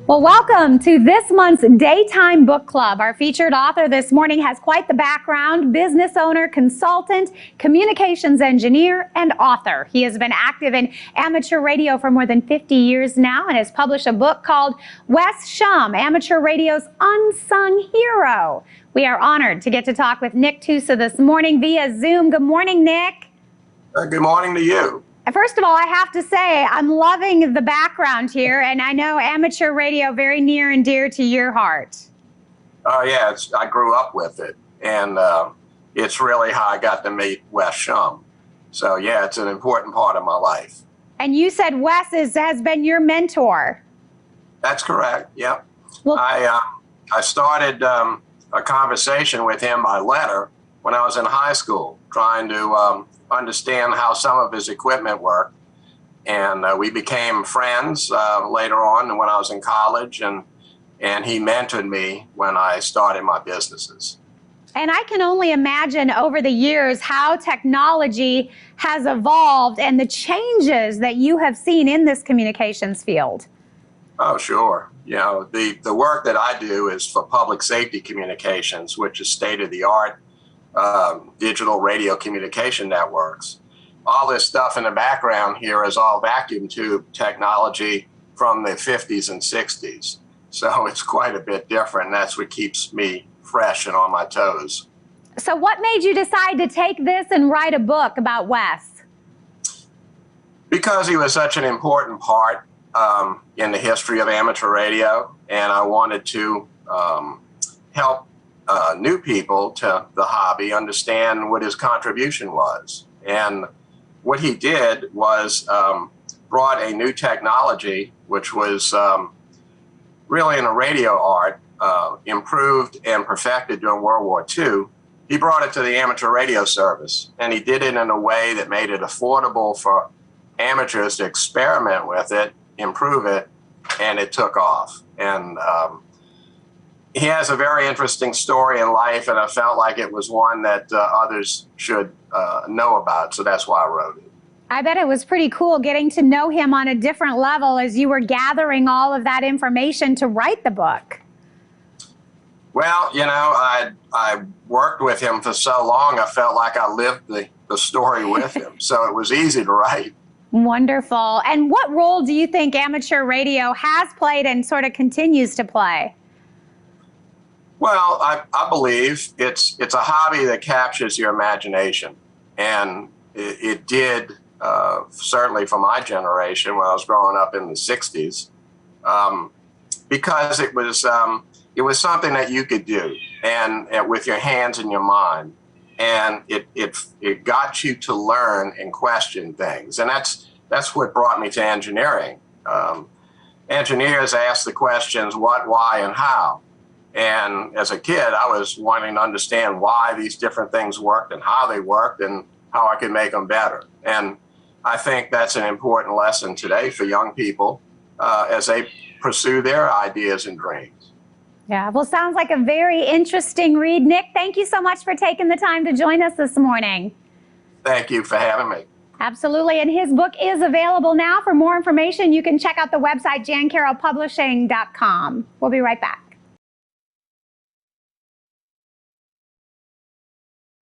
Well, welcome to this month's Daytime Book Club. Our featured author this morning has quite the background: business owner, consultant, communications engineer, and author. He has been active in amateur radio for more than 50 years now and has published a book called Wes Schum, Amateur Radio's Unsung Hero. We are honored to get to talk with Nick Tusa this morning via Zoom. Good morning, Nick. Good morning to you. First of all, I have to say, I'm loving the background here, and I know amateur radio very near and dear to your heart. Oh, yeah, I grew up with it, and it's really how I got to meet Wes Schum. So, yeah, it's an important part of my life. And you said Wes has been your mentor. That's correct, yeah. Well, I started a conversation with him by letter when I was in high school, trying to understand how some of his equipment worked. And we became friends later on when I was in college, and he mentored me when I started my businesses. And I can only imagine over the years how technology has evolved and the changes that you have seen in this communications field. Oh, sure. You know, the work that I do is for public safety communications, which is state-of-the-art digital radio communication networks. All this stuff in the background here is all vacuum tube technology from the 50s and 60s. So it's quite a bit different, and that's what keeps me fresh and on my toes. So what made you decide to take this and write a book about Wes? Because he was such an important part in the history of amateur radio, and I wanted to help new people to the hobby understand what his contribution was. And what he did was brought a new technology, which was really in the radio art, improved and perfected during World War II. He brought it to the amateur radio service, and he did it in a way that made it affordable for amateurs to experiment with it, improve it, and it took off. And he has a very interesting story in life, and I felt like it was one that others should know about, so that's why I wrote it. I bet it was pretty cool getting to know him on a different level as you were gathering all of that information to write the book. Well, you know, I worked with him for so long, I felt like I lived the story with him, so it was easy to write. Wonderful. And what role do you think amateur radio has played and sort of continues to play? Well, I believe it's a hobby that captures your imagination, and it did certainly for my generation when I was growing up in the 60s, because it was something that you could do and with your hands and your mind, and it got you to learn and question things, and that's what brought me to engineering. Engineers ask the questions what, why, and how. And as a kid, I was wanting to understand why these different things worked and how they worked and how I could make them better. And I think that's an important lesson today for young people as they pursue their ideas and dreams. Yeah, well, sounds like a very interesting read. Nick, thank you so much for taking the time to join us this morning. Thank you for having me. Absolutely, and his book is available now. For more information, you can check out the website jancarrollpublishing.com. We'll be right back.